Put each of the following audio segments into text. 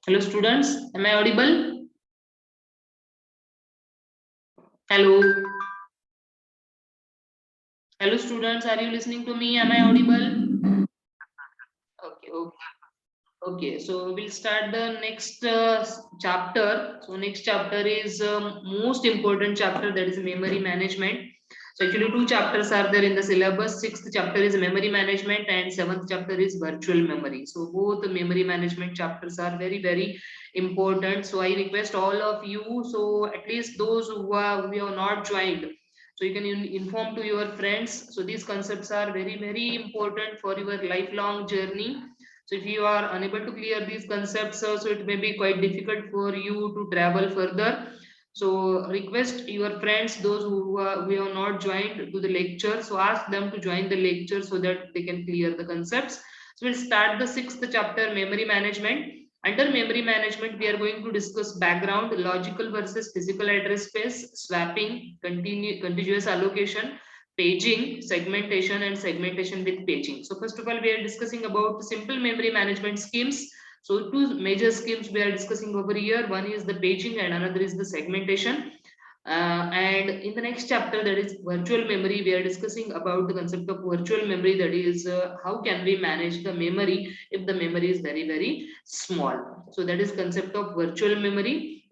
Hello students, am I audible? Hello. Hello students, are you listening to me? Am I audible? Okay. Okay, so we'll start the next chapter. So next chapter is most important chapter, that is memory management. So actually two chapters are there in the syllabus. Sixth chapter is memory management and seventh chapter is virtual memory. So both the memory management chapters are very important. So I request all of you, so at least those who have not joined, so you can inform to your friends. So these concepts are very important for your lifelong journey. So if you are unable to clear these concepts, so it may be quite difficult for you to travel further. So request your friends, those who have not joined to the lecture, so ask them to join the lecture so that they can clear the concepts. So we'll start the sixth chapter, memory management. Under memory management, we are going to discuss background, logical versus physical address space, swapping, contiguous allocation, paging, segmentation, and segmentation with paging. So first of all, we are discussing about simple memory management schemes. So two major schemes we are discussing over here. One is the paging and another is the segmentation. And in the next chapter, that is virtual memory, we are discussing about the concept of virtual memory, that is how can we manage the memory if the memory is very small. So that is concept of virtual memory.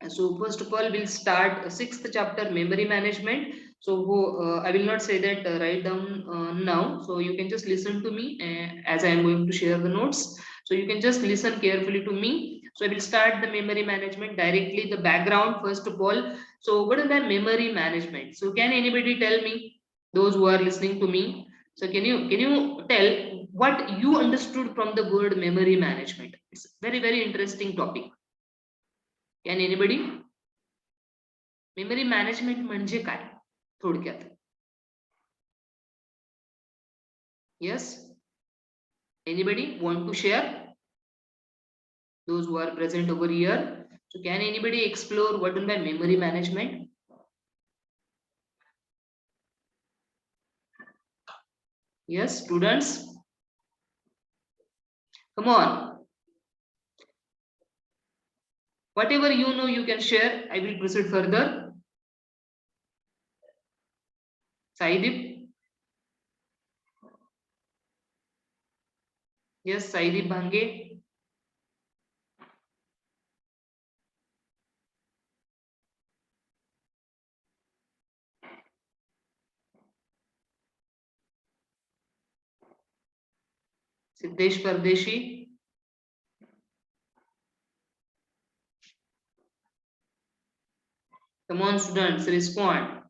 So first of all, we'll start sixth chapter, memory management. So I will not say that write down now. So you can just listen to me as I am going to share the notes. So you can just listen carefully to me. So I will start the memory management directly. The background first of all. So what is the memory management? So can anybody tell me? Those who are listening to me. So can you tell what you understood from the word memory management? It's very interesting topic. Can anybody? Memory management म्हणजे काय थोडक्यात? Yes, anybody want to share? Those who are present over here, so can anybody explore what is by memory management? Yes, students, come on, whatever you know you can share. I will proceed further. Saidip? Yes, Saidip Bhange. Siddesh Pardeshi? Come on students, respond.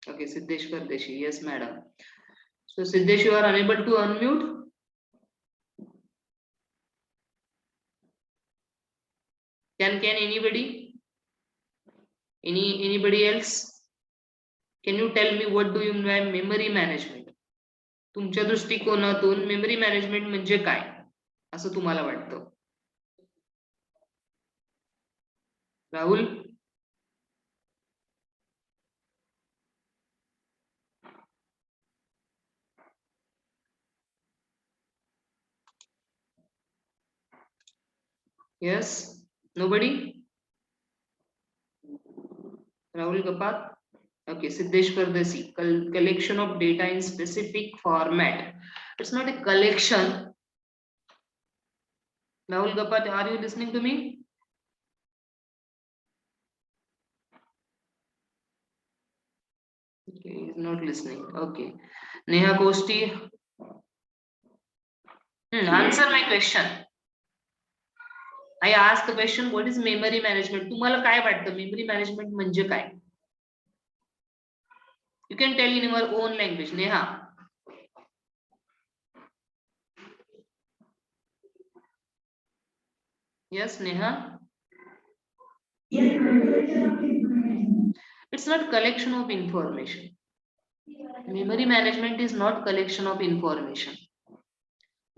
Okay, Siddesh Pardeshi, yes madam. So Siddesh, you are unable to unmute. Can anybody, anybody else? Can you tell me what do you mean by memory management? तुमच्या दृष्टिकोनातून memory management म्हणजे काय असं तुम्हाला वाटतं? Rahul? Yes, nobody? Rahul Kapat? Okay, Siddesh Pardesi, collection of data in specific format. It's not a collection. Rahul Kapat, are you listening to me? Okay, he's not listening. Okay. Neha Kosti? Answer my question. I asked the question, what is memory management? तुम्हाला काय वाटतं memory management म्हणजे काय? You can tell in your own language. Neha? Yes, Neha? It's not collection of information. Memory management is not collection of information.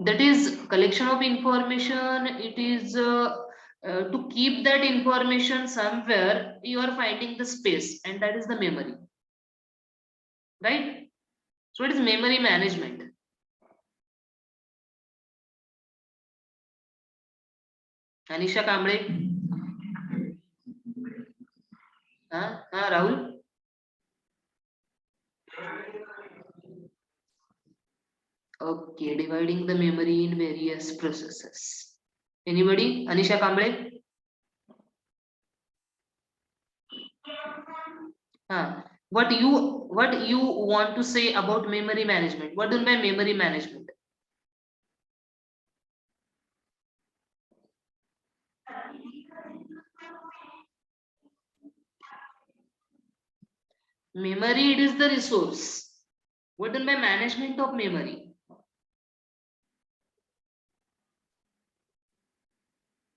That is collection of information. It is to keep that information somewhere. You are finding the space, and that is the memory, right? So it is memory management. Anisha Kamble. हा हा Rahul. Okay, dividing the memory in various processes. Anybody? Anisha Kamble? What you want to say about memory management? What do you mean by memory management? Memory, it is the resource. What do you mean by management of memory?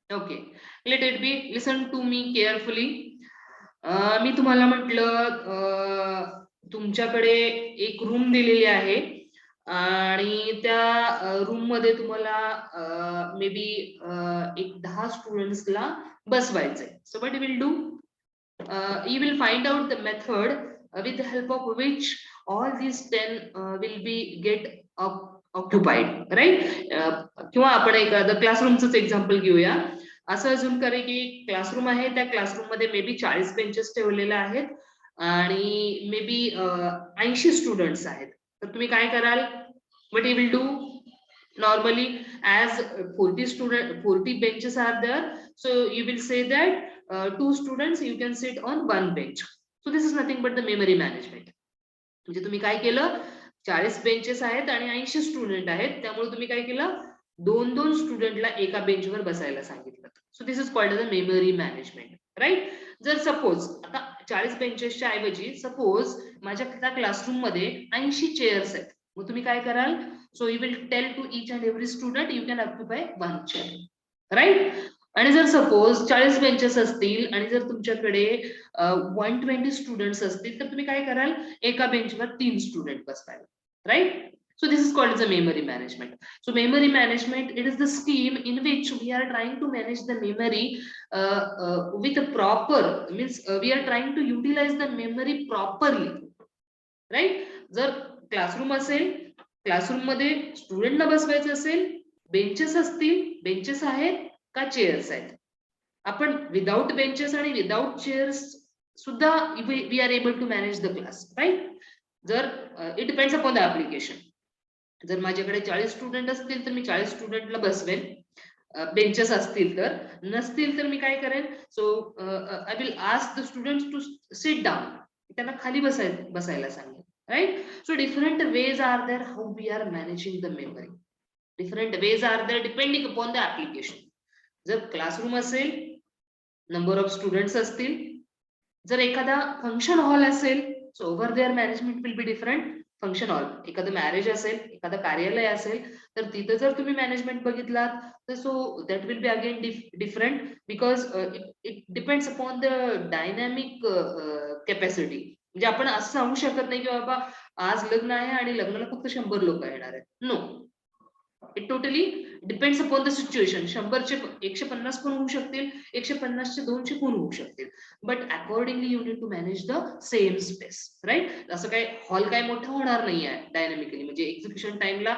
Okay, let it be. Listen to me carefully. मी तुम्हाला म्हटलं तुमच्याकडे एक room दिलेली आहे आणि त्या room मध्ये तुम्हाला मे बी एक 10 स्टुडंट्सला बसवायचंय. So what you will do, you will find out the method with the help of which all these 10 will be get occupied, right? किंवा आपण एखादं क्लासरूमच एक्झाम्पल घेऊया. असं अजून करे की क्लासरूम आहे, त्या क्लासरूम मध्ये मे बी 40 बेंचेस ठेवलेले आहेत आणि मे बी 80 स्टुडंट्स आहेत. तर तुम्ही काय कराल? What you will do? Normally, as 40 benches are there, so you will say that two students you can sit on one bench. So this is nothing but the memory management. म्हणजे तुम्ही काय केलं, 40 benches आहेत आणि 80 student आहेत, त्यामुळे तुम्ही काय केलं, दोन दोन स्टुडंटला एका बेंचवर बसायला सांगितलं. So this is called as a memory management, right? जर सपोज आता 40 बेंचेसच्या ऐवजी सपोज माझ्या त्या क्लासरूम मध्ये 80 चेअर्स आहेत, मग तुम्ही काय कराल? So you will tell to each and every student you can occupy one chair, right? आणि जर सपोज 40 बेंचेस असतील आणि जर तुमच्याकडे 120 स्टुडंट्स असतील, तर तुम्ही काय कराल? एका बेंचवर 3 स्टुडंट बसवाल, right? So this is called as a memory management. So memory management, it is the scheme in which we are trying to manage the memory with a proper, means we are trying to utilize the memory properly, right? जर classroom असेल, classroom मध्ये स्टुडंटना बसवायचं असेल, benches असतील, benches आहेत का chairs आहेत? आपण विदाउट बेंचेस आणि विदाउट चेअर्स सुद्धा we are able to manage the class, right? जर it depends upon the application. जर माझ्याकडे 40 स्टुडंट असतील तर मी 40 स्टुडंटला बसवेन, बेंचेस असतील तर. नसतील तर मी काय करेन? So I will ask the students to sit down, त्यांना खाली बसायला सांगेन, right? So different ways are there how we are managing the memory. Different ways are there depending upon the application. जर क्लासरूम असेल, नंबर ऑफ स्टुडंट्स असतील. जर एखादा function hall असेल, so over there management will be different. Function hall, एखादं marriage असेल, एखादं कार्यालय असेल, तर तिथं जर तुम्ही मॅनेजमेंट बघितलात तर so that will be again different, because it depends upon the dynamic capacity. म्हणजे आपण असं सांगू शकत नाही की बाबा आज लग्न आहे आणि लग्नाला फक्त 100 लोक येणार आहेत. No, it totally depends upon the situation. 100चे 150 पण होऊ शकतील, 150चे 200 पण होऊ शकतील, but accordingly you need to manage the same space, right? असं काय हॉल काय मोठा होणार नाही आहे डायनॅमिकली, म्हणजे एक्झिक्युशन टाइमला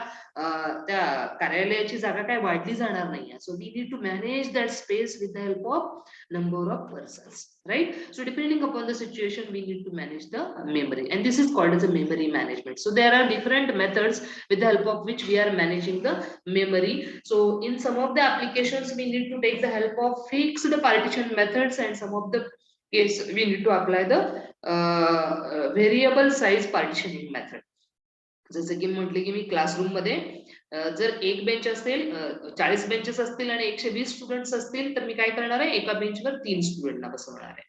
त्या कार्यालयाची जागा काय वाढली जाणार नाही आहे. So we need to manage that space with the help of number of persons, right? So depending upon the situation we need to manage the memory, and this is called as a memory management. So there are different methods with the help of which we are managing the memory. So in some of the applications we need to take the help of fixed partition methods, and some of the case we need to apply the variable size partitioning method. जसं की म्हटलं की मी classroom मध्ये जर एक bench असेल, 40 benches असतील आणि 120 स्टुडंट्स असतील, तर मी काय करणार आहे? एका बेंचवर 3 स्टुडंटना बसवणार आहे.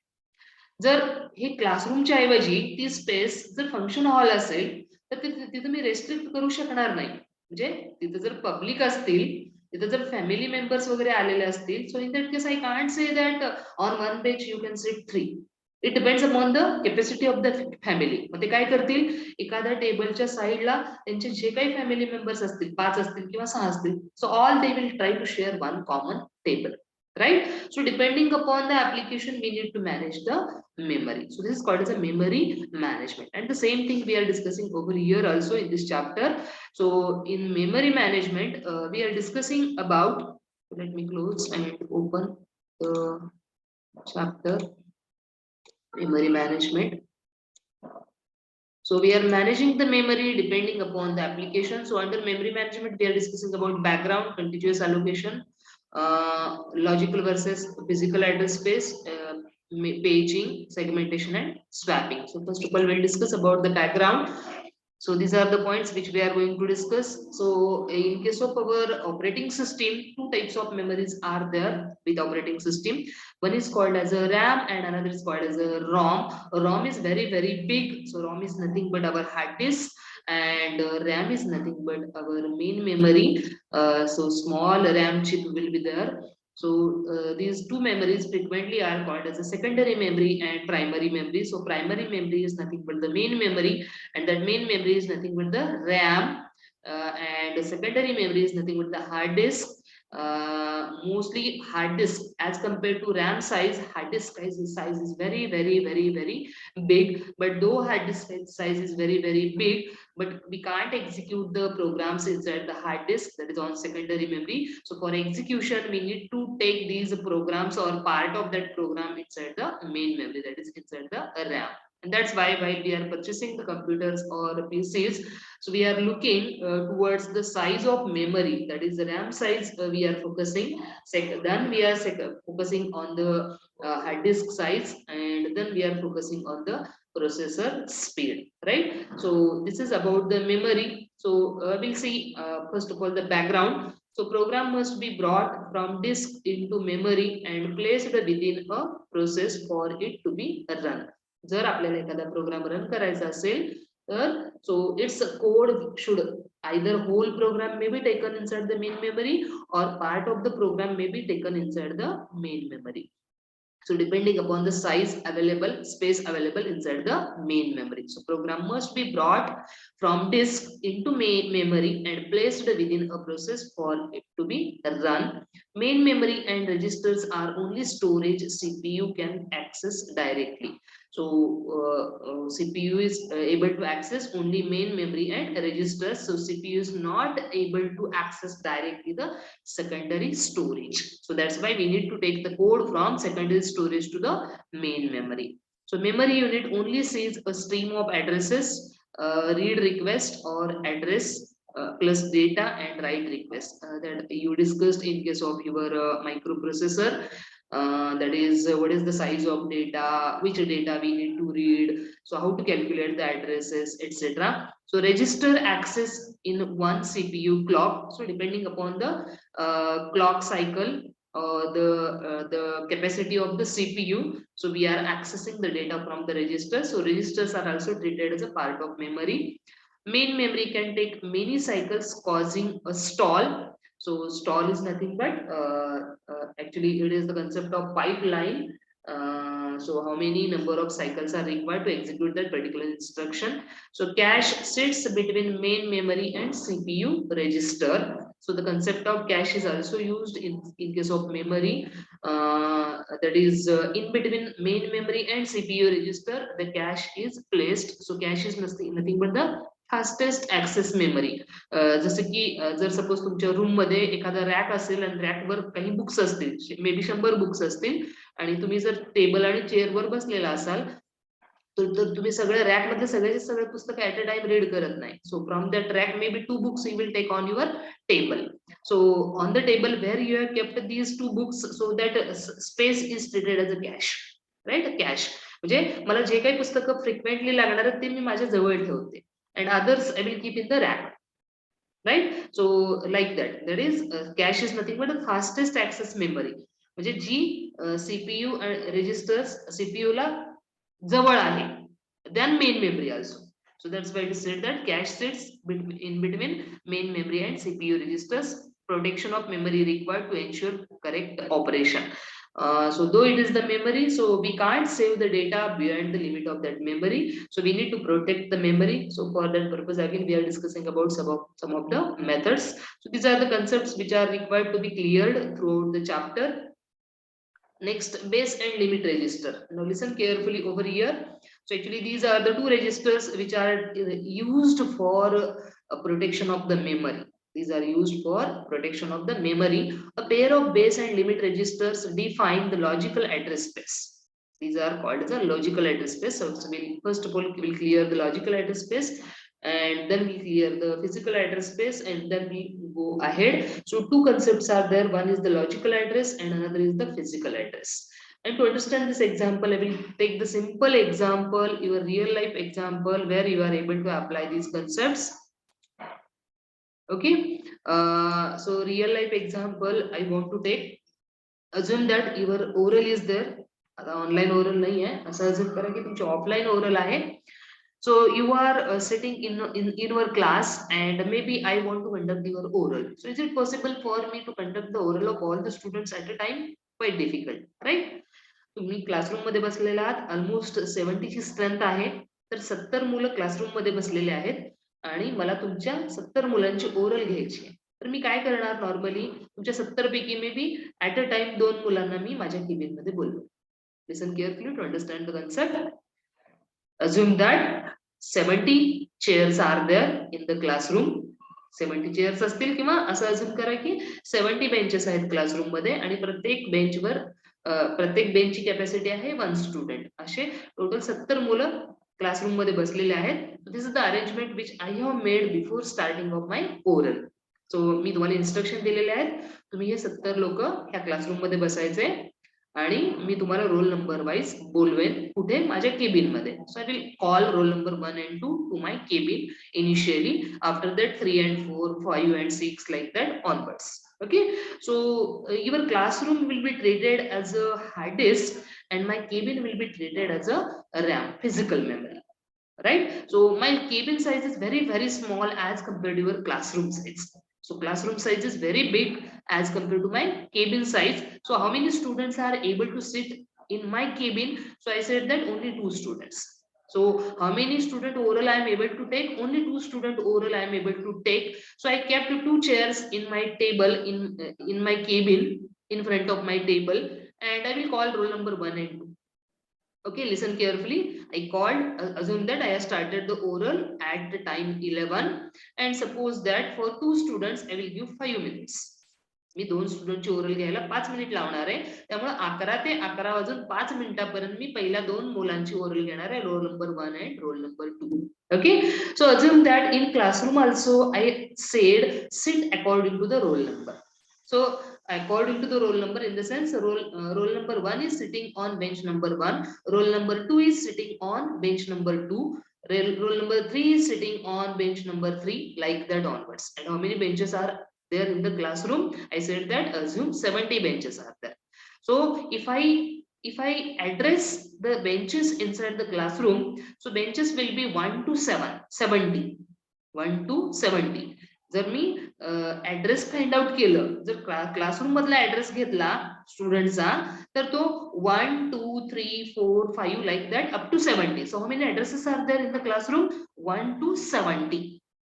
जर हे क्लासरूमच्या ऐवजी ती स्पेस जर फंक्शन हॉल असेल, तर तिथं मी रेस्ट्रिक्ट करू शकणार नाही. म्हणजे तिथं जर पब्लिक असतील, तिथं जर फॅमिली मेंबर्स वगैरे आलेले असतील, so in that case I can't say that on one bench you can sit 3. It depends upon the capacity of the family. मग ते काय करतील? एखाद्या टेबलच्या साईडला त्यांचे जे काही फॅमिली मेंबर्स असतील, 5 असतील किंवा 6 असतील, so all they will try to share one common table, right? So depending upon the application we need to manage the memory. So this is called as a memory management, and the same thing we are discussing over here also in this chapter. So in memory management we are discussing about Let me close and open the chapter memory management. So we are managing the memory depending upon the application. So under memory management, we are discussing about background, contiguous allocation, logical versus physical address space, paging, segmentation, and swapping. So first of all, we'll discuss about the background. So these are the points which we are going to discuss. So in case of our operating system, two types of memories are there with operating system. One is called as a RAM and another is called as a ROM. ROM is very, very big. So ROM is nothing but our hard disk, and RAM is nothing but our main memory. So small RAM chip will be there. So these two memories frequently are called as a secondary memory and primary memory. So primary memory is nothing but the main memory, and that main memory is nothing but the RAM, and the secondary memory is nothing but the hard disk. Mostly hard disk as compared to RAM size, hard disk size is very, very, very, very big. But though hard disk size is very, very big, but we can't execute the programs inside the hard disk, that is on secondary memory. So for execution, we need to take these programs or part of that program inside the main memory, that is inside the RAM. And that's why while we are purchasing the computers or PCs, so we are looking towards the size of memory, that is the RAM size. We are focusing. Then we are focusing on the hard disk size, and then we are focusing on the processor speed, right? So this is about the memory. So we'll see first of all the background. So program must be brought from disk into memory and placed within a process for it to be run. जर आपल्याला एखादा program run करायचा असेल तर so its code should either whole program may be taken inside the main memory or part of the program may be taken inside the main memory. So depending upon the size available, space available inside the main memory. So program must be brought from disk into main memory and placed within a process for it to be run. Main memory and registers are only storage CPU can access directly. So CPU is able to access only main memory and registers. So CPU is not able to access directly the secondary storage. So that's why we need to take the code from secondary storage to the main memory. So memory unit only sees a stream of addresses, read request or address plus data and write request that you discussed in case of your microprocessor. That is what is the size of data, which data we need to read, so how to calculate the addresses, etc. So register access in one CPU clock. So depending upon the clock cycle, the capacity of the CPU, so we are accessing the data from the register. So registers are also treated as a part of memory. Main memory can take many cycles causing a stall. So stall is nothing but actually it is the concept of pipeline. So how many number of cycles are required to execute that particular instruction. So cache sits between main memory and CPU register. So the concept of cache is also used in case of memory. That is in between main memory and CPU register, the cache is placed. So cache is nothing but the fastest access memory. जसं की जर suppose तुमच्या room मध्ये एखादा rack असेल आणि रॅकवर काही books असतील, मे बी 100 बुक्स असतील, आणि तुम्ही जर टेबल आणि चेअरवर बसलेला असाल तर तुम्ही सगळ्या रॅक मधले सगळे पुस्तक ऍट अ टाइम रीड करत नाही. So from that rack may be 2 books you will take on your table. So on the table where you have kept these 2 books, so that space is treated as a cache, right? Cache म्हणजे मला जे काही पुस्तकं frequently लागणार आहेत ते मी माझ्या जवळ ठेवते, and others I will keep in the rack, right? So like that is cache is nothing but the fastest access memory, म्हणजे जी CPU registers CPU ला जवळ आहे than main memory also. So that's why it is said that cache sits in between main memory and CPU registers. Protection of memory required to ensure correct operation. So though it is the memory, so we can't save the data beyond the limit of that memory. So we need to protect the memory. So for that purpose, again, we are discussing about some of the methods. So these are the concepts which are required to be cleared throughout the chapter. Next, base and limit register. Now listen carefully over here. So actually these are the two registers which are used for protection of the memory. These are used for protection of the memory. A pair of base and limit registers define the logical address space. These are called as a logical address space. So we'll, first of all, we'll clear the logical address space, and then we clear the physical address space, and then we go ahead. So two concepts are there. One is the logical address and another is the physical address. And to understand this example, I will take the simple example, your real life example, where you are able to apply these concepts. Okay, so real life example I want to take. Assume that your oral is there. आता online oral नाही आहे असं assume करा की तुमचे offline oral आहे. So you are sitting in your class and maybe I want to conduct your oral. So is it possible for me to conduct the oral of all the students at a time? Quite difficult, right? तुम्ही classroom मध्ये बसलेला आहात, almost 70 ची strength आहे, तर 70 मुलं classroom मध्ये बसलेले आहेत आणि मला तुमच्या 70 मुलांची ओरल घ्यायची आहे. तर मी काय करणार, नॉर्मली तुमच्या 70 पैकी may be at a time 2 मुलांना मी माझ्या केबिन मध्ये बोललो. Listen carefully to understand the concept. Assume that 70 chairs are there in the classroom. 70 chairs असतील किंवा असं अजून करा की 70 बेंचेस आहेत क्लासरूम मध्ये आणि प्रत्येक बेंचवर प्रत्येक बेंचची कॅपॅसिटी आहे 1 स्टुडंट. असे टोटल 70 मुलं क्लासरूम मध्ये बसलेले आहेत. This is the arrangement which I have made before starting of my oral. सो मी तुम्हाला इन्स्ट्रक्शन दिलेले आहेत, तुम्ही हे 70 लोक ह्या क्लासरूम मध्ये बसायचे आणि मी तुम्हाला रोल नंबर वाईज बोलवेन कुठे, माझ्या केबिन मध्ये. So I will call roll number 1 and 2 to my cabin initially. After that 3 and 4, 5 and 6, like that onwards. Okay, so your classroom will be treated as a hard disk and my cabin will be treated as a RAM, physical memory, right? So my cabin size is very small as compared to your classroom size. So classroom size is very big as compared to my cabin size. So how many students are able to sit in my cabin? So I said that only 2 students. So how many student oral I am able to take? Only 2 student oral I am able to take. So I kept 2 chairs in my table in my cabin, in front of my table, and I will call roll number 1 and 2. Okay, listen carefully. I called, assume that I have started the oral at the time 11, and suppose that for 2 students I will give 5 minutes. मी 2 स्टुडंटची oral घ्यायला 5 minute लावणार आहे. त्यामुळे 11 ते 11 वाजून 5 मिनिटापर्यंत मी पहिल्या 2 मुलांची ओरल घेणार आहे, role number 1 and roll number 2. Okay, so assume that in classroom also I said sit according to the roll number. So according to the roll number, in the sense roll number 1 is sitting on bench number 1, roll number 2 is sitting on bench number 2, roll number 3 is sitting on bench number 3, like that onwards. And how many benches are there in the classroom? I said that assume 70 benches are there. So if I address the benches inside the classroom, so benches will be 1 to 70, 1 to 70. जर मी address find out केलं, जर classroom मधला address घेतला स्टुडंटचा, तर तो 1 2 3 4 5 like that up to 70. So how many addresses are there in the classroom? 1 to 70,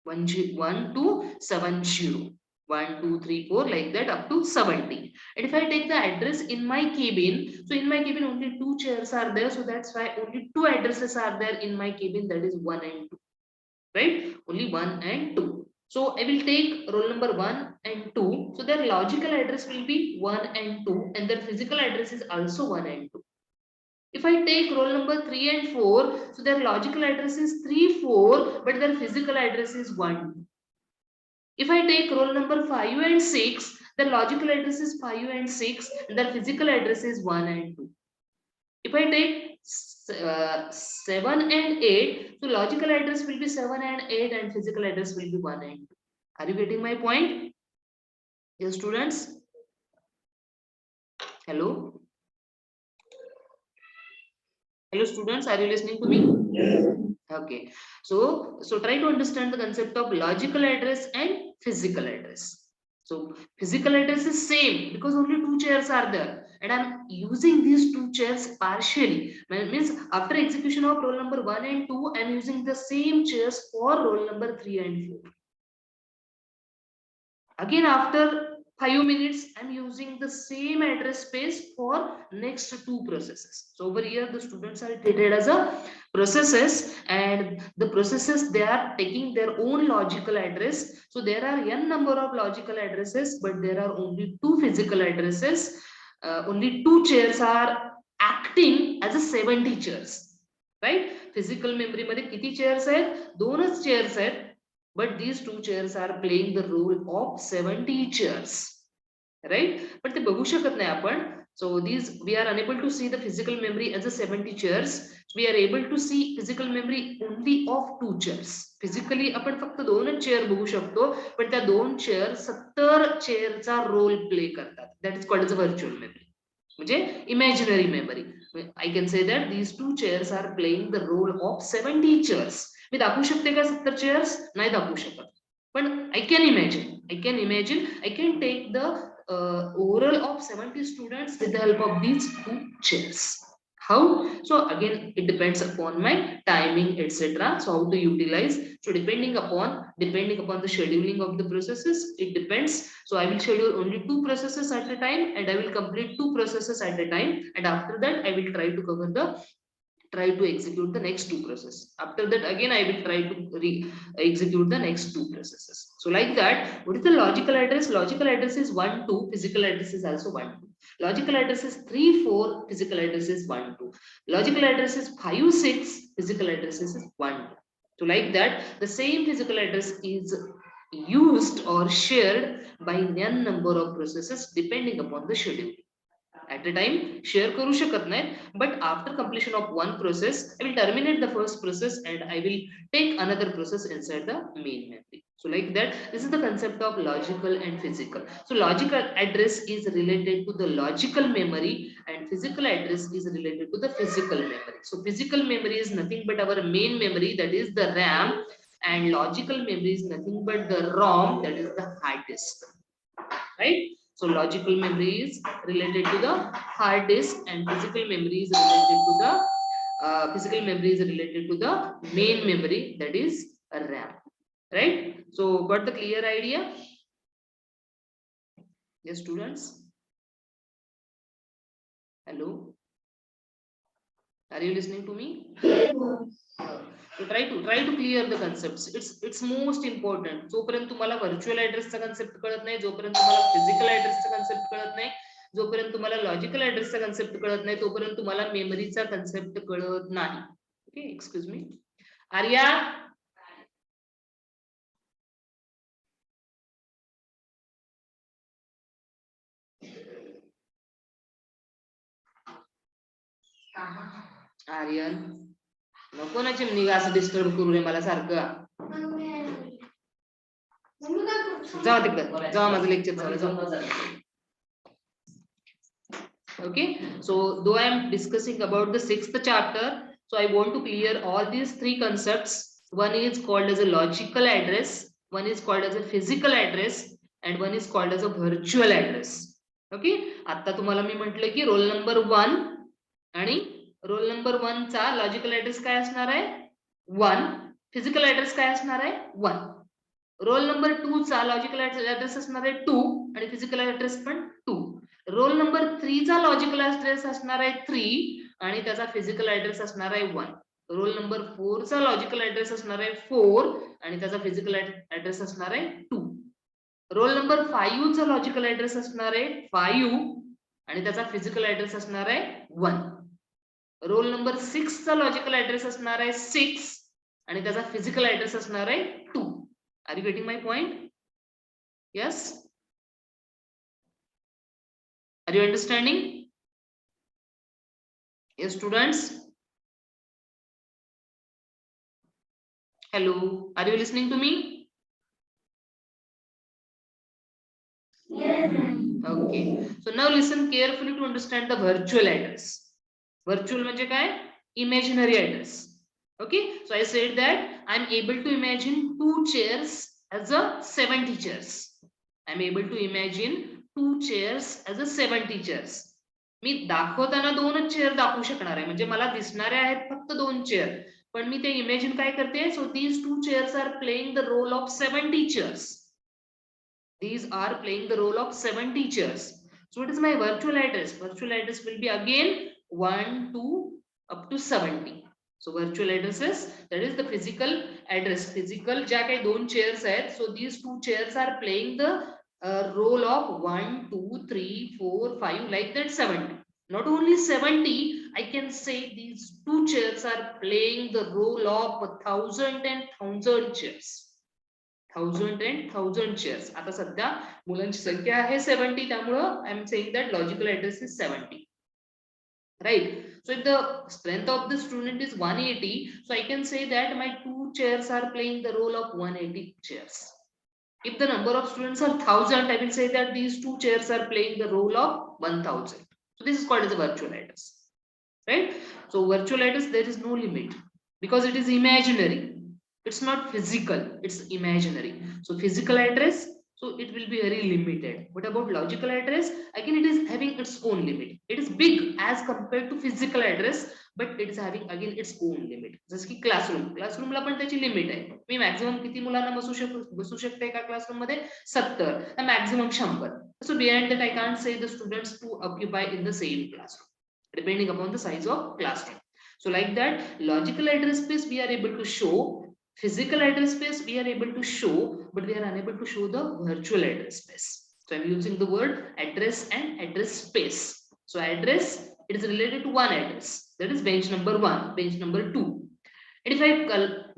1 to 70, 1 2 3 4 like that up to 70. And if I take the address in my cabin, so in my cabin only 2 chairs are there, so that's why only 2 addresses are there in my cabin, that is 1 and 2, right? Only 1 and 2. So I will take roll number 1 and 2. So their logical address will be 1 and 2, and their physical address is also 1 and 2. If I take roll number 3 and 4, so their logical address is 3 4, but their physical address is 1. If I take roll number 5 and 6, their logical address is 5 and 6, and their physical address is 1 and 2. If I take 7 and 8, so logical address will be 7 and 8 and physical address will be 1 and 2. Are you getting my point? Yes, students? Hello? Hello, students, are you listening to me? Yes. Okay, so try to understand the concept of logical address and physical address. So physical address is same because only 2 chairs are there, and I'm using these 2 chairs partially. Means after execution of roll number 1 and 2, I'm using the same chairs for roll number 3 and 4. Again, after 5 minutes, I'm using the same address space for next two processes. So over here, the students are treated as a processes, and the processes, they are taking their own logical address. So there are n number of logical addresses, but there are only two physical addresses. Only two chairs are acting as a 70 chairs, right? Physical memory मध्ये किती chairs आहेत? दोनच chairs आहेत. But these two chairs are playing the role of 70 chairs, right? But ते बघू शकत नाही आपण. So these, we are unable to see the physical memory as a 70 chairs. We are able to see physical memory only of two chairs. Physically आपण फक्त दोनच chair बघू शकतो, पण त्या दोन चेअर 70 चेअरचा रोल प्ले करतात. That is called as a virtual memory, म्हणजे imaginary memory. I can say that these two chairs are playing the role of 70 chairs. मी दाखवू शकते का 70 चेअर्स? नाही दाखवू शकत, पण I can imagine, I can take the overall of 70 students with the help of these two chairs. How? So again, it depends upon my timing, etc. So how to utilize? So depending upon the scheduling of the processes, it depends. So I will schedule only two processes at a time, and I will complete two processes at a time, and after that I will try to execute the next two processes. After that again I will try to execute the next two processes. So like that, what is the logical address? Logical address is 1 2, physical address is also 1 2. Logical address is 3 4, physical address is 1 2. Logical address is 5 6, physical address is 1 2. So like that, the same physical address is used or shared by n number of processes depending upon the schedule. At a time share करू शकत नाही, but after completion of one process I will terminate the first process and I will take another process inside the main memory. So like that, this is the concept of logical and physical. So logical address is related to the logical memory and physical address is related to the physical memory. So physical memory is nothing but our main memory, that is the RAM, and logical memory is nothing but the ROM, that is the hard disk, right? So logical memory is related to the hard disk and physical memory is related to the main memory, that is RAM, right? So got the clear idea? Yes, students. Hello, are you listening to me? So try to clear the concepts. It's most important. जोपर्यंत तुम्हाला virtual ऍड्रेसचा concept कळत नाही, जोपर्यंत तुम्हाला physical ऍड्रेसचा concept कळत नाही, जोपर्यंत तुम्हाला लॉजिकल ऍड्रेसचा कन्सेप्ट कळत नाही, तोपर्यंत तुम्हाला मेमरीचा कन्सेप्ट कळत नाही. Okay, excuse me. Arya, Aryan, नको ना चिमणी असं डिस्टर्ब करू नये मला सारखं. जावा तिकडे, जावा, माझं लेक्चर चालू आहे. Okay, so though I am discussing about the 6th chapter, so I want to clear all these three concepts. One is called as a logical address, one is called as a physical address, and one is called as a virtual address. Okay, आता तुम्हाला मी म्हटलं की role number 1 आणि role number 1 चा logical address काय असणार आहे? 1. Physical address काय असणार आहे? 1. रोल नंबर 2 चा लॉजिकल ऍड्रेस असणार आहे 2 आणि फिजिकल ऍड्रेस पण 2. रोल नंबर 3 चा लॉजिकल ऍड्रेस असणार आहे 3 आणि त्याचा फिजिकल ऍड्रेस असणार आहे 1. रोल नंबर 4 चा लॉजिकल ऍड्रेस असणार आहे 4 आणि त्याचा फिजिकल ऍड्रेस असणार आहे 2. रोल नंबर 5 चा लॉजिकल ऍड्रेस असणार आहे 5 आणि त्याचा फिजिकल ऍड्रेस असणार आहे 1. रोल नंबर 6 चा लॉजिकल ऍड्रेस असणार आहे 6 आणि त्याचा फिजिकल ऍड्रेस असणार आहे 2. Are you getting my point? Yes? Are you understanding? Yes, students. Hello, are you listening to me? Yes. Okay, so now listen carefully to understand the virtual address. Virtual म्हणजे काय? Imaginary address. Okay, so I said that I'm able to imagine two chairs as a 70 chairs. I'm able to imagine two chairs as a 70 chairs. मी दाखवताना दोनच chair दाखवू शकणार आहे, म्हणजे मला दिसणारे आहेत फक्त दोन चेअर, पण मी ते इमॅजिन काय करते? So these two chairs are playing the role of 70 chairs. These are playing the role of 70 chairs. So what is my virtual address? Virtual address will be again 1 to up to 70. So virtual addresses, that is the physical address. Physical ज्या काही दोन chairs आहेत, so these two chairs are playing the role of 1, 2, 3, 4, 5, like that 70. Not only 70, I can say these two chairs are playing the role of 1,000 and 1,000 chairs. 1,000 and 1,000 chairs. आता सध्या मुलांची संख्या आहे 70, त्यामुळं I am saying that logical address is 70. Right? So if the strength of the student is 180, so I can say that my two chairs are playing the role of 180 chairs. If the number of students are 1,000, I will say that these two chairs are playing the role of 1,000. So this is called as a virtual address. Right? So virtual address, there is no limit because it is imaginary. It's not physical, it's imaginary. So physical address, so it will be very limited. What about logical address? Again, it is having its own limit. It is big as compared to physical address, but it is having again its own limit. जसं की classroom ला पण त्याची limit आहे. मी maximum किती मुलांना बसू शकते एका classroom मध्ये 70, maximum 100. So behind that I can't say the students to occupy in the same classroom, depending upon the size of classroom. So like that, logical address space we are able to show, physical address space we are able to show, but we are unable to show the virtual address space. So I'm using the word address and address space. So address, it is related to one address, that is bench number 1, bench number 2. And if I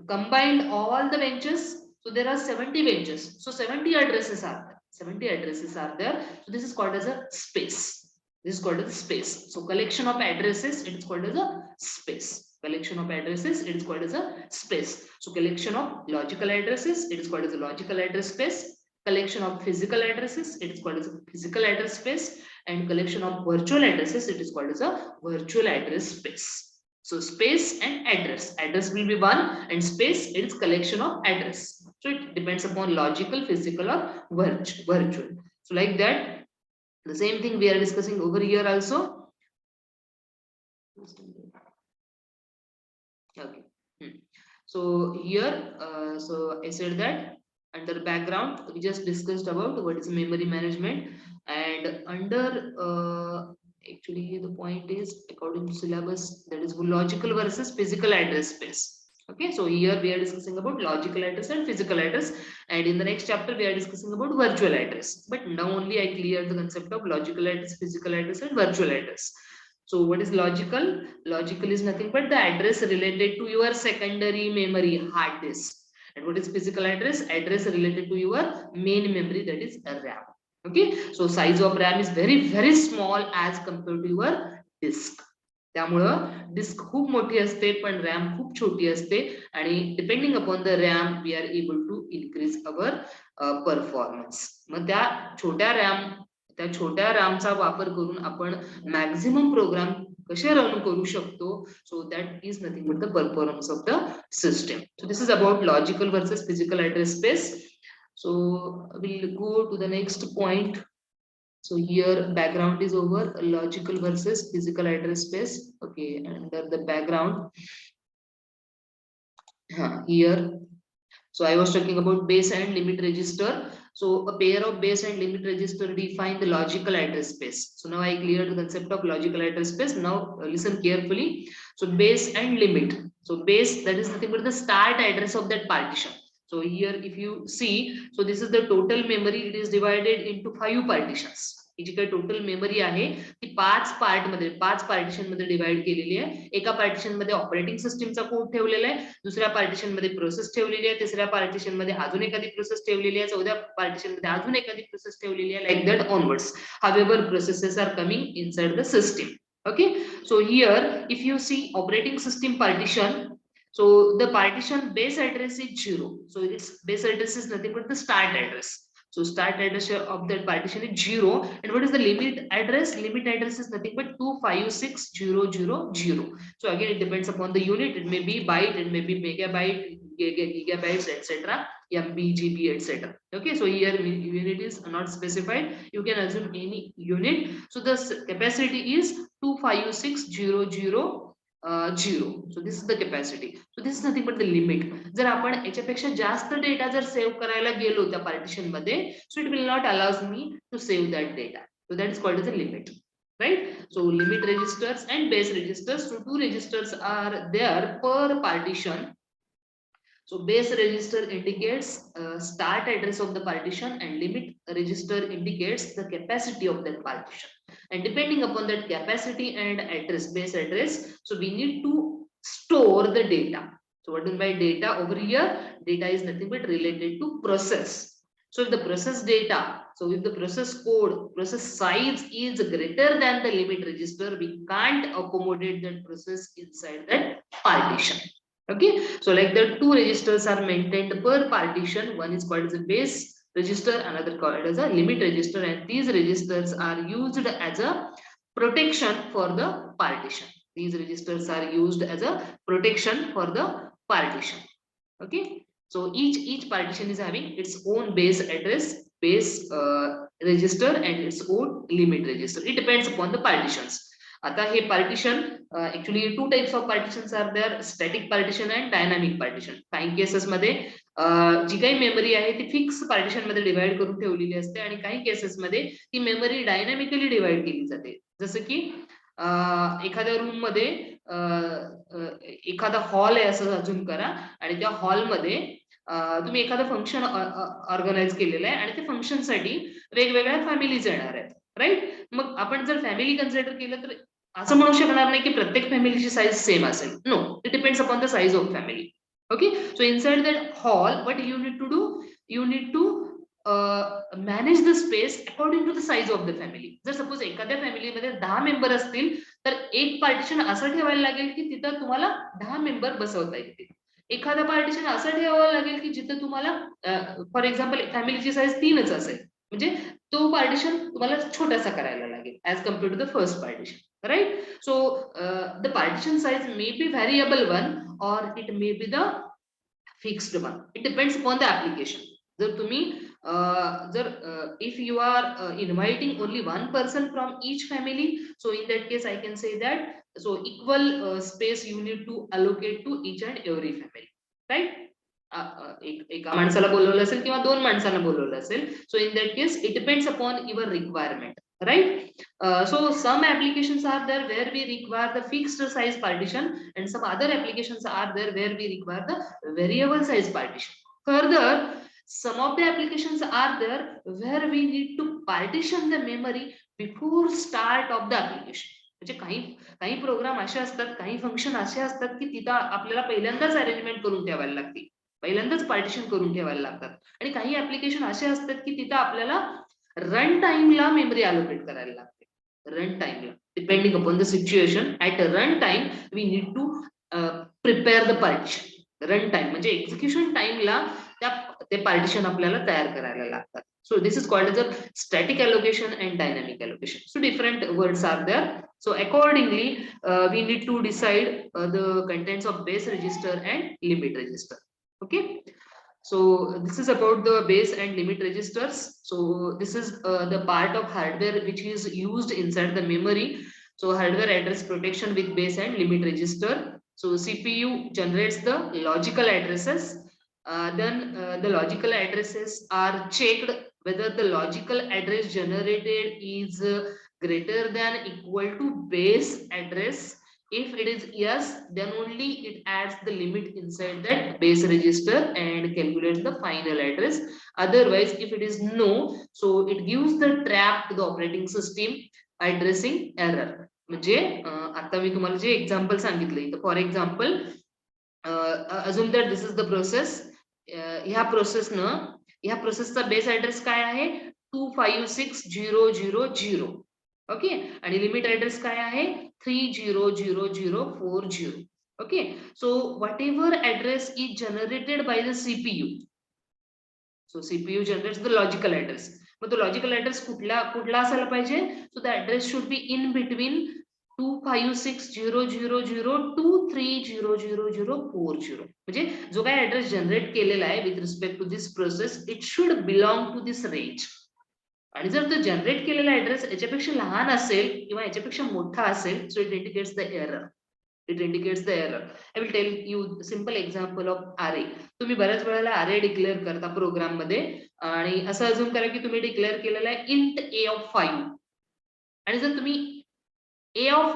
combine all the benches, so there are 70 benches, so 70 addresses are there. 70 addresses are there. So this is called as a space. This is called as a space. So collection of addresses, it is called as a space. Collection of addresses, it is called as a space. So collection of logical addresses, it is called as a logical address space. Collection of physical addresses, it is called as a physical address space. And collection of virtual addresses, it is called as a virtual address space. So space and address. Address will be one, and space, it is collection of address. So it depends upon logical, physical, or virtual. So like that, the same thing we are discussing over here also. Okay. So here, so I said that under background, we just discussed about what is memory management, and under actually the point is according to syllabus, that is logical versus physical address space. Okay, so here we are discussing about logical address and physical address, and in the next chapter we are discussing about virtual address. But now only I cleared the concept of logical address, physical address, and virtual address. So what is logical? Logical is nothing but the address related to your secondary memory, hard disk. And what is physical address? Address related to your main memory, that is RAM. Okay, so size of RAM is very small as compared to your disk. त्यामुळं disk खूप मोठी असते पण RAM खूप छोटी असते, आणि depending upon the RAM we are able to increase our performance. मग त्या छोट्या रॅमचा वापर करून आपण मॅक्झिमम प्रोग्राम कसे रन करू शकतो. So that is nothing but the performance of the system. So this is about logical versus physical address space. So we'll go to the next point. So here background is over, logical versus physical address space. Okay, under the background, here, so I was talking about base and limit register. So a pair of base and limit register define the logical address space. So now I cleared the concept of logical address space. Now listen carefully. So base and limit. So base, that is nothing but the start address of that partition. So here if you see, so this is the total memory, it is divided into 5 partitions. ही जी काही total memory आहे ती 5 partition मध्ये divide केलेली आहे. एका partition मध्ये operating सिस्टीमचा code ठेवलेला आहे, दुसऱ्या पार्टिशन मध्ये प्रोसेस ठेवलेली आहे, तिसऱ्या पार्टिशन मध्ये अजून एखादी प्रोसेस ठेवलेली आहे, चौथ्या पार्टिशन मध्ये अजून एखादी प्रोसेस ठेवलेली आहे, like that onwards. However processes are coming inside the system. Okay, so here if you see operating system partition, so the partition base address is 0. So its base address is nothing but the start address. So start address of that partition is 0. And what is the limit address? Limit address is nothing but 256,000. So again, it depends upon the unit. It may be byte, it may be megabyte, gigabytes, etc. MB, GB, etc. Okay, so here unit is not specified. You can assume any unit. So the capacity is 256,000 0. So this is the capacity. So this is nothing but the limit. जर आपण याच्यापेक्षा जास्त data जर save करायला गेलो त्या partition मध्ये, so it will not allows me to save that data. So that is called as a limit, right? So limit registers and base registers. So two registers are there per partition. So base register indicates start address of the partition, and limit register indicates the capacity of that partition. And depending upon that capacity and address, base address, so we need to store the data. So what do you mean by data over here? Data is nothing but related to process. So if the process data, so if the process code, process size is greater than the limit register, we can't accommodate that process inside that partition. Okay, so like the two registers are maintained per partition. One is called as a base register, another called as a limit register, and these registers are used as a protection for the partition. These registers are used as a protection for the partition. Okay, so each partition is having its own base address, base register, and its own limit register. It depends upon the partitions. आता हे partition actually two types of partitions are there, static partition and dynamic partition. काही cases मध्ये जी काही memory आहे ती fix partition मध्ये divide करून ठेवलेली असते, आणि काही केसेस मध्ये ती मेमरी डायनामिकली डिवाइड केली जाते. जसं की एखाद्या रूम मध्ये एखादा हॉल आहे असं अजून करा, आणि त्या हॉलमध्ये तुम्ही एखादं फंक्शन ऑर्गनाइज केलेलं आहे, आणि त्या फंक्शनसाठी वेगवेगळ्या फॅमिलीज येणार आहेत, राईट? मग आपण जर फॅमिली कन्सिडर केलं तर असं म्हणू शकणार नाही की प्रत्येक फॅमिलीची साईज सेम असेल. No, it depends upon the size of family. Okay, so inside that hall, what you need to do, you need to manage the space according to the size of the family. जर suppose एखाद्या फॅमिलीमध्ये 10 member असतील तर एक partition असं ठेवायला लागेल की तिथं तुम्हाला 10 मेंबर बसवता येतील. एखादा पार्टिशन असं ठेवावं लागेल की जिथं तुम्हाला फॉर एक्झाम्पल फॅमिलीची साईज 3च असेल, म्हणजे तो पार्टिशन तुम्हाला छोटासा करायला लागेल as compared to the first partition, right? So the partition size may be variable one or it may be the fixed one. It depends upon the application. जर तुम्ही if you are inviting only one person from each family, so in that case I can say that so equal space you need to allocate to each and every family, right? एका माणसाला बोलवलं असेल किंवा दोन माणसांना बोलवलं असेल, so in that case it depends upon your requirement, right? So some applications are there where we require the fixed size partition, and some other applications are there where we require the variable size partition. Further, some of the applications are there where we need to partition the memory before start of the application. म्हणजे काही programme असे असतात, काही function असे असतात की तिथं आपल्याला पहिल्यांदाच अरेंजमेंट करून ठेवायला लागते, पहिल्यांदाच पार्टिशन करून ठेवायला लागतात. आणि काही ऍप्लिकेशन असे असतात की तिथं आपल्याला रन टाइमला मेमरी अलोकेट करायला लागते. रन टाइमला, depending upon the situation, at run time we need to prepare the partition. Run time म्हणजे एक्झिक्युशन टाइमला ते पार्टिशन आपल्याला तयार करायला लागतात. So this is called as a static allocation and dynamic allocation. So different words are there. So accordingly, we need to decide the contents of base register and limit register. Okay. So this is about the base and limit registers. So this is the part of hardware which is used inside the memory. So hardware address protection with base and limit register. So CPU generates the logical addresses. Then the logical addresses are checked whether the logical address generated is greater than equal to base address. If it is yes, then only it adds the limit inside that base register and calculates the final address. Otherwise, if it is no, so it gives the trap to the operating system addressing error. म्हणजे आता मी तुम्हाला जे example सांगितले, for example assume that this is the process. ह्या प्रोसेसचा base address काय आहे? 256000. Okay, आणि limit address काय आहे? 300040. Okay, so whatever address is generated by the CPU, so CPU generates the logical address. मग तो लॉजिकल ऍड्रेस कुठला असायला पाहिजे? So the address should be in between 256000 to 300040. म्हणजे जो काय ऍड्रेस जनरेट केलेला आहे with respect to this process, it should belong to this range. आणि जर तो जनरेट केलेला ऍड्रेस याच्यापेक्षा लहान असेल किंवा याच्यापेक्षा मोठा असेल, so it indicates the error. It indicates the error. I will tell you simple example of array. तुम्ही बऱ्याच वेळेला array डिक्लेअर करता प्रोग्राम मध्ये आणि असं अजून करा की तुम्ही डिक्लेअर केलेला आहे int a of 5 आणि जर तुम्ही a of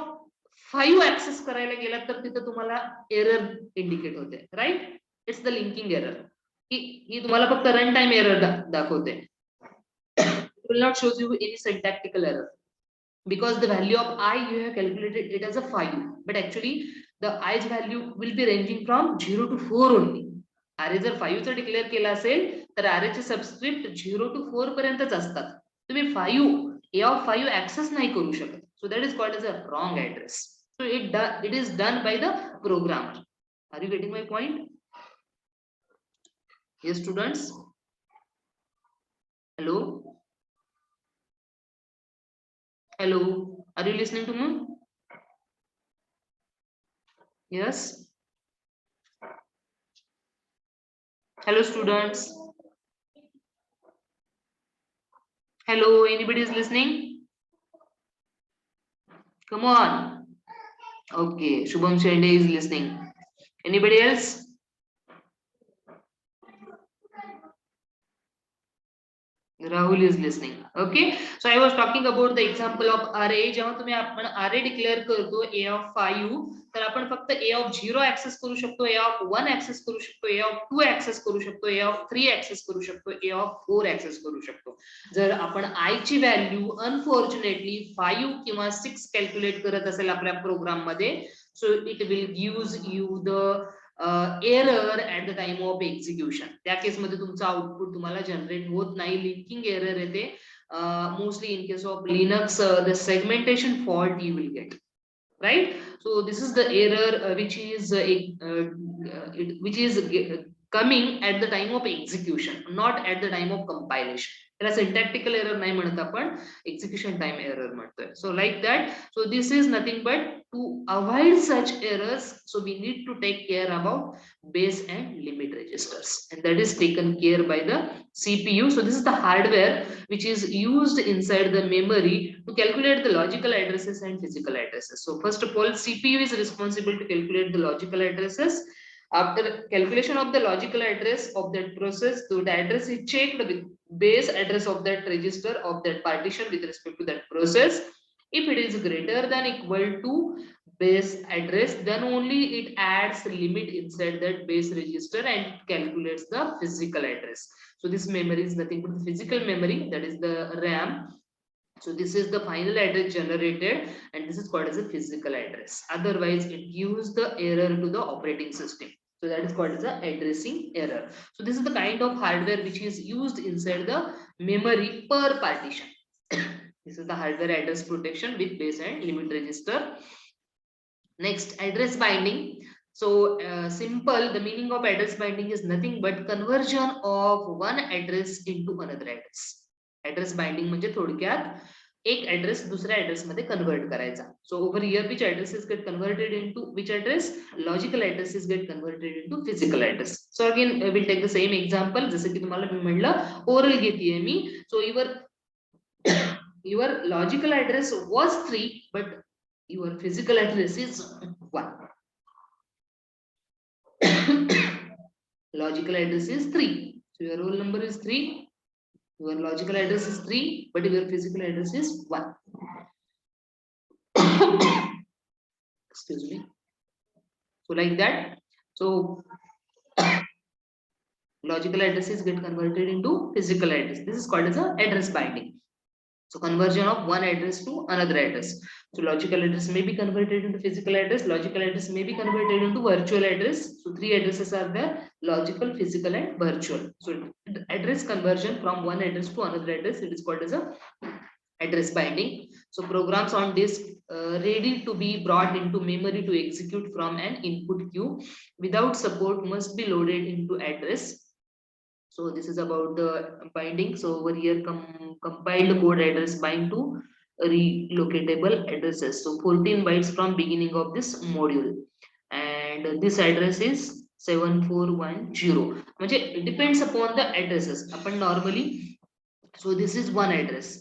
5 ऍक्सेस करायला गेलात तर तिथे तुम्हाला एरर इंडिकेट होते, राईट? It's the linking error. ही तुम्हाला फक्त रन टाइम एरर दाखवते. It will not show you any syntactical error because the value of I you have calculated it as a 5, but actually the i's value will be ranging from 0 to 4 only. array जर 5 चा declare केला असेल तर array चे subscript 0 to 4 पर्यंतच असतात. तुम्ही 5 a of 5 access नाही करू शकत. So that is called as a wrong address. So it is done by the programmer. Are you getting my point? Yes students, hello. Hello, are you listening to me? Yes. Hello students. Hello, anybody is listening? Come on. Okay, Shubham Shende is listening. Anybody else? Rahul is listening. Okay, so I was talking about the example of array. जेव्हा तुम्ही आपण array declare करतो a of 5 तर आपण फक्त a of 0 access करू शकतो, a of 1 access करू शकतो, a of 2 ऍक्सेस करू शकतो, a of 3 ऍक्सेस करू शकतो, a of 4 ऍक्सेस करू शकतो. जर आपण i ची व्हॅल्यू अनफॉर्च्युनेटली 5 किंवा 6 कॅल्क्युलेट करत असेल आपल्या प्रोग्राम मध्ये, so it will gives you the error at the time of execution. त्या केस मध्ये तुमचं आउटपुट तुम्हाला जनरेट होत नाही, लिंकिंग एरर येते. Mostly in case of Linux the segmentation fault you will get, right? So this is the error which is coming at the time of execution, not at the time of compilation. त्याला syntactical error नाही म्हणत आपण, execution time error म्हणतोय. So like that, so this is nothing but to avoid such errors, so we need to take care about base and limit registers, and that is taken care by the CPU. So this is the hardware which is used inside the memory to calculate the logical addresses and physical addresses. So first of all, CPU is responsible to calculate the logical addresses. After calculation of the logical address of that process, so the address is checked with base address of that register of that partition with respect to that process. If it is greater than equal to base address, then only it adds limit inside that base register and calculates the physical address. So this memory is nothing but the physical memory, that is the RAM. So this is the final address generated, and this is called as a physical address. Otherwise, it gives the error to the operating system. So that is called as a addressing error. So this is the kind of hardware which is used inside the memory per partition. This is the hardware address protection with base and limit register. Next, address binding. So simple, the meaning of address binding is nothing but conversion of one address into another address. Address binding म्हणजे थोडक्यात एक address दुसऱ्या address मध्ये convert करायचा. So over here which addresses get converted into which address? Logical addresses get converted into physical address. So again we'll take the same example. जसं की तुम्हाला मी म्हणलं ओरल घेतीये मी. So your logical address was 3 but your physical address is 1. Logical address is 3. So your roll number is 3. Your logical address is 3, but your physical address is 1. Excuse me. So like that. So logical addresses get converted into physical address. This is called as a address binding. So conversion of one address to another address. So logical address may be converted into physical address. Logical address may be converted into virtual address. So three addresses are there: logical, physical, and virtual. So address conversion from one address to another address, it is called as a address binding. So programs on disk ready to be brought into memory to execute from an input queue without support must be loaded into address. So this is about the binding. So over here compiled code address bind to relocatable addresses. So 14 bytes from beginning of this module, and this address is 7410. म्हणजे depends upon the addresses. आपण normally, so this is one address.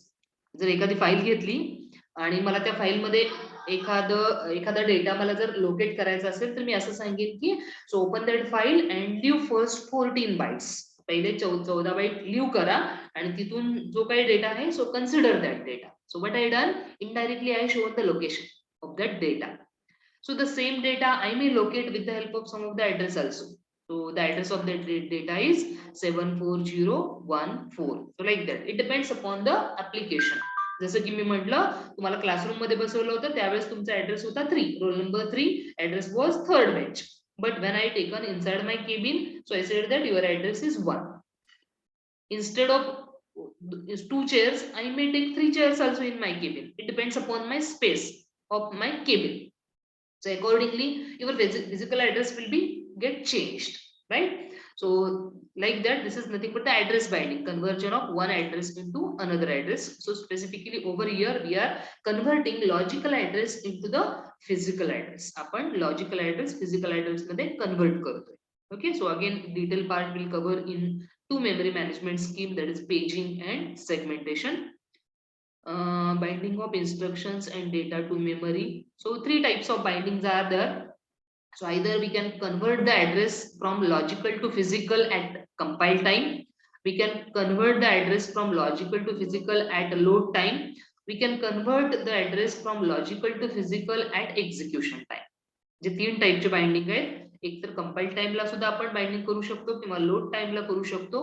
जर एखादी file घेतली आणि मला त्या file मध्ये एखादा डेटा मला जर लोकेट करायचा असेल तर मी असं सांगेन की so open that file and leave first 14 bytes, पहिले 14 बाईट लिव्ह करा आणि तिथून जो काही डेटा आहे so consider that data. So what I done, indirectly I shown the location of that data. So the same data I may locate with the help of some of the address also. So the address of that data is 74014. So like that. It depends upon the application. जसं की मी म्हटलं तुम्हाला classroom मध्ये बसवलं होतं त्यावेळेस तुमचा address होता 3, roll number 3, address was 3rd bench. But when I taken inside my cabin, so I said that your address is 1. Instead of 2 chairs, I may take 3 chairs also in my cabin. It depends upon my space of my cabin. So accordingly your physical address will be get changed, right? So like that, this is nothing but the address binding, conversion of one address into another address. So specifically over here we are converting logical address into the physical address. Apan logical address physical address मध्ये convert करतोय. Okay, so again detail part will cover in two memory management scheme, that is paging and segmentation. Binding of instructions and data to memory. So 3 types of bindings are there. So either we can convert the address from logical to physical at compile time. We can convert the address from logical to physical at load time. We can convert the address from logical to physical at execution time. जे 3 टाइपचे binding आहेत, एक तर compile टाइमला सुद्धा आपण binding करू शकतो किंवा लोड टाइमला करू शकतो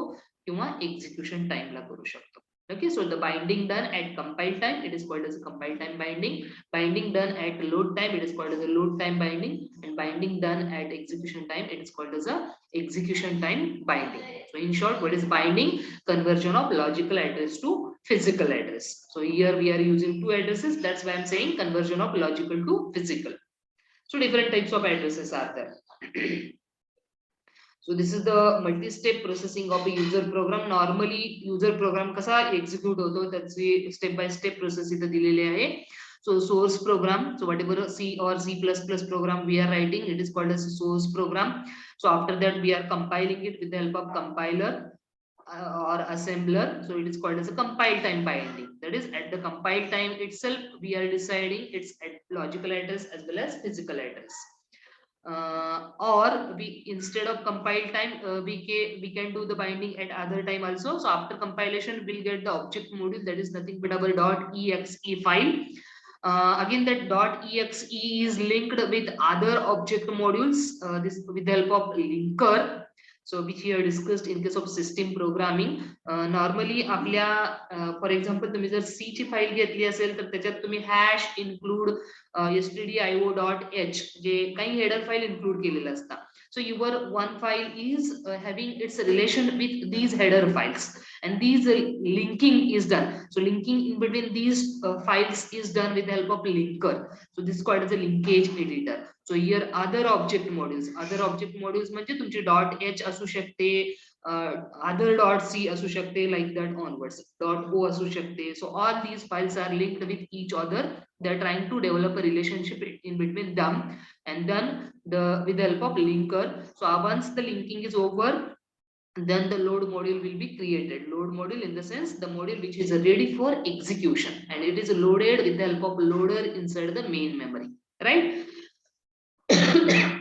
किंवा एक्झिक्युशन टाइमला करू शकतो. Okay, so the binding done at compile time, it is called as a compile time binding. Binding done at load time, it is called as a load time binding. And binding done at execution time, it is called as a execution time binding. So in short, what is binding? Conversion of logical address to physical address. So here we are using 2 addresses. That's why I'm saying conversion of logical to physical. So different types of addresses are there. So this is the multi-step processing of a user program. Normally user program कसा execute होतो त्याची step by step process इथे दिलेली आहे. So source program, so whatever C or C++ program we are writing, it is called as a source program. So after that we are compiling it with the help of compiler or assembler. So it is called as a compile time binding. That is at the compile time itself we are deciding its logical address as well as physical address. Or we instead of compile time we can do the binding at other time also. So after compilation we'll get the object module, that is nothing but our .exe file. Again that .exe is linked with other object modules, this with the help of linker, so which we have discussed in case of system programming. Normally आपल्या for example तुम्ही जर C ची file घेतली असेल तर त्याच्यात तुम्ही hash include stdio.h जे काही हेडर फाईल इन्क्लूड केलेलं असतं. So your one file is having its relation with these header files, and these linking is done. So linking in between these files is done with the help of linker. So this is called as a linkage editor. So here other object modules म्हणजे तुमची .h असू शकते, other .c असू शकते, like that onwards, .o असू शकते. So all these files are linked with each other. They are trying to develop a relationship in between them, and then with the help of linker. So once the linking is over, then the load module will be created. Load module in the sense the module which is ready for execution, and it is loaded with the help of loader inside the main memory, right?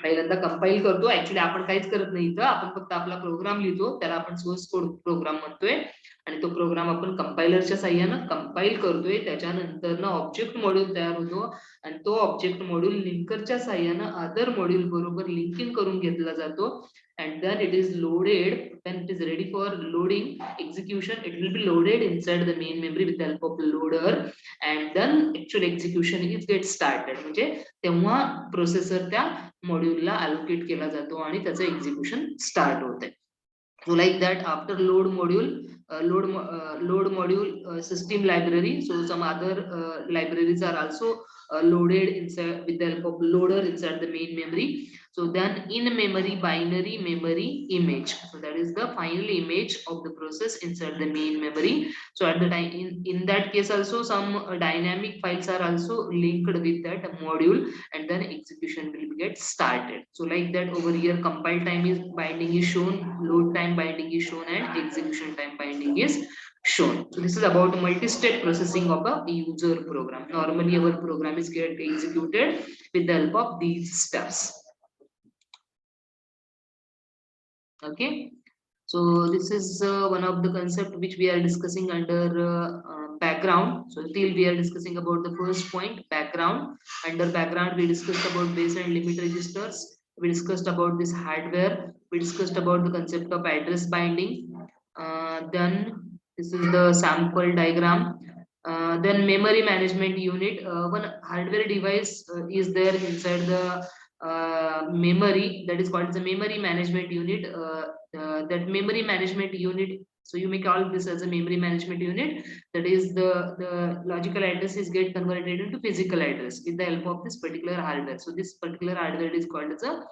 पहिल्यांदा compile करतो, actually आपण काहीच करत नाही इथं, आपण फक्त आपला प्रोग्राम लिहितो, त्याला आपण सोर्स कोड प्रोग्राम म्हणतोय, आणि तो प्रोग्राम आपण कंपायलरच्या साह्यानं कंपाईल करतोय. त्याच्यानंतर ना ऑब्जेक्ट मॉड्यूल तयार होतो, आणि तो ऑब्जेक्ट मॉड्यूल लिंकरच्या साह्यानं अदर मॉड्यूल बरोबर लिंकिंग करून घेतला जातो, and then it is loaded. When it is ready for loading execution, it will be loaded inside the main memory with the help of loader, and then actual execution is get started. म्हणजे तेव्हा processor त्या मॉड्यूलला allocate केला जातो आणि त्याचं execution start होते. So like that, after load module system library, so some other libraries are also loaded inside with the help of loader inside the main memory. So then in memory binary memory image, so that is the final image of the process inside the main memory. So at the time in that case also some dynamic files are also linked with that module, and then execution will get started. So like that, over here compile time is binding is shown, load time binding is shown, and execution time binding is shown. So this is about multi-step processing of a user program. Normally our program is get executed with the help of these steps. Okay. So this is one of the concept which we are discussing under background. So till we are discussing about the first point, background. Under background, we discussed about base and limit registers. We discussed about this hardware. We discussed about the concept of address binding. Then this is the sample diagram. Then memory management unit. One hardware device is there inside the memory, that is called the memory management unit. That memory management unit, so you may call this as a memory management unit. That is the logical address is get converted into physical address with the help of this particular hardware. So this particular hardware is called as a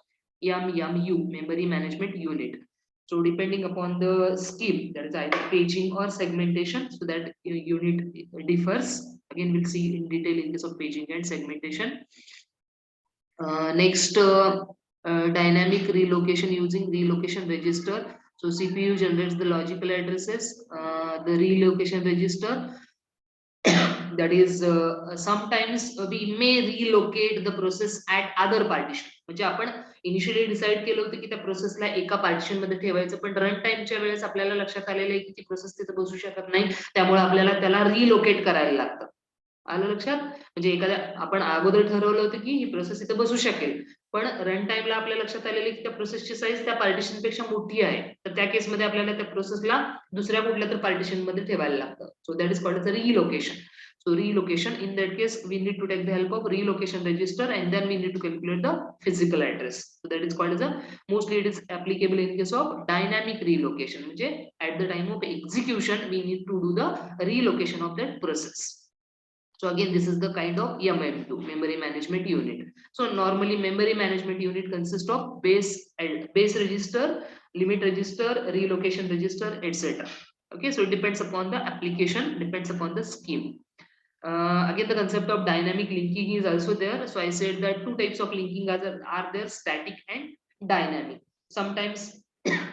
MMU, memory management unit. So depending upon the scheme, that is either paging or segmentation, so that unit differs. Again, we'll see in detail in case of paging and segmentation. Next, dynamic relocation using relocation register. So CPU generates the logical addresses. The relocation register, that is sometimes we may relocate the process at other partition. म्हणजे आपण initially decide केलं होतं की त्या प्रोसेसला एका partition मध्ये ठेवायचं, पण रन टाइमच्या वेळेस आपल्याला लक्षात आलेलं आहे की ती प्रोसेस तिथे बसू शकत नाही, त्यामुळे आपल्याला त्याला रिलोकेट करायला लागतं. आलं लक्षात? म्हणजे एखाद्या आपण अगोदर ठरवलं होतं की ही प्रोसेस इथे बसू शकेल, पण रन टाइमला आपल्या लक्षात आलेलं की त्या प्रोसेसची साईज त्या पार्टिशन पेक्षा मोठी आहे, तर त्या केसमध्ये आपल्याला त्या प्रोसेसला दुसऱ्या कुठल्या तर पार्टिशन मध्ये ठेवायला लागतं. So that is called relocation. So relocation, in that case, we need to take the help of relocation register and then we need to calculate the physical address. So that is called as a, mostly it is applicable in case of dynamic relocation. म्हणजे at the time of execution, we need to do the relocation of that process. So again, this is the kind of MM2, memory management unit. So normally memory management unit consists of base register, limit register, relocation register, etc. Okay, so it depends upon the application, depends upon the scheme. Again, the concept of dynamic linking is also there. So I said that two types of linking are there, static and dynamic. Sometimes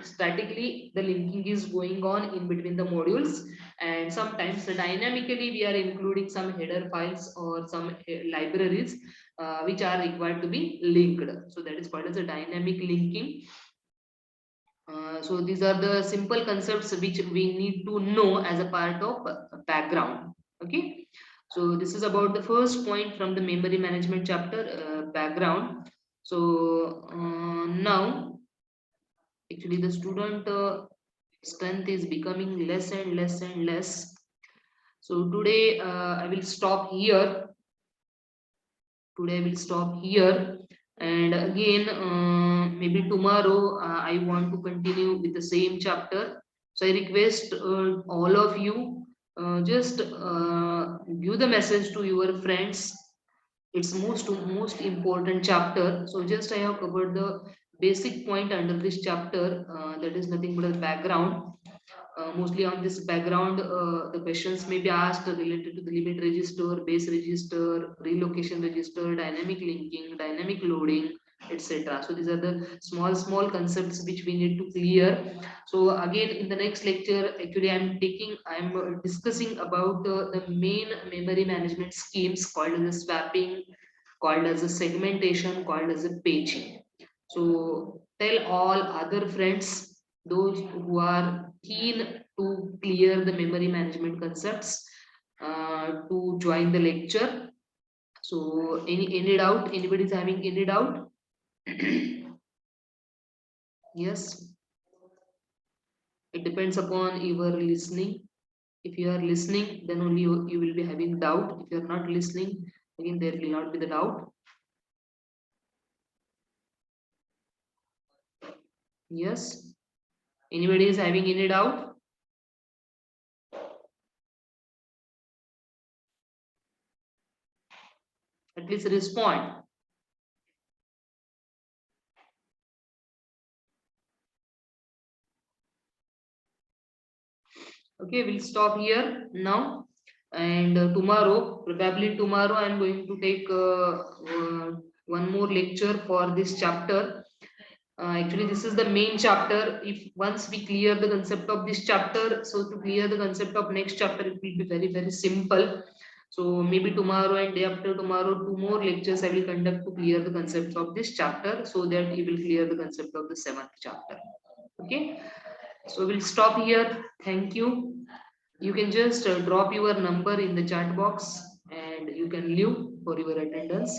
statically the linking is going on in between the modules, and sometimes dynamically we are including some header files or some libraries which are required to be linked. So that is called as a dynamic linking. So these are the simple concepts which we need to know as a part of background. Okay, so this is about the first point from the memory management chapter, background. So now actually the student strength is becoming less and less and less. So today I will stop here. Today I will stop here, and again maybe tomorrow I want to continue with the same chapter. So I request all of you just give the message to your friends. It's most important chapter. So just I have covered the basic point under this chapter, that is nothing but a background. Mostly on this background, the questions may be asked related to the limit register, base register, relocation register, dynamic linking, dynamic loading, etc. So these are the small concepts which we need to clear. So again, in the next lecture, actually I'm discussing about the main memory management schemes called as a swapping, called as a segmentation, called as a paging. So tell all other friends, those who are keen to clear the memory management concepts, to join the lecture. So any doubt? Anybody is having any doubt? Yes. It depends upon your listening. If you are listening, then only you will be having doubt. If you are not listening, again there will not be the doubt. Yes. Anybody is having any doubt? At least respond. Okay, we'll stop here now, and tomorrow, probably tomorrow, I'm going to take one more lecture for this chapter. Actually, this is the main chapter. If once we clear the concept of this chapter, so to clear the concept of next chapter, it will be very, very simple. So maybe tomorrow and day after tomorrow, 2 more lectures I will conduct to clear the concepts of this chapter, so that you will clear the concept of the seventh chapter. Okay. So we'll stop here. Thank you. You can just drop your number in the chat box and you can leave for your attendance.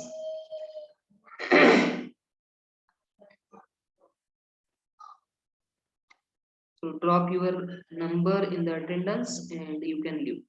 So drop your number in the attendance and you can leave.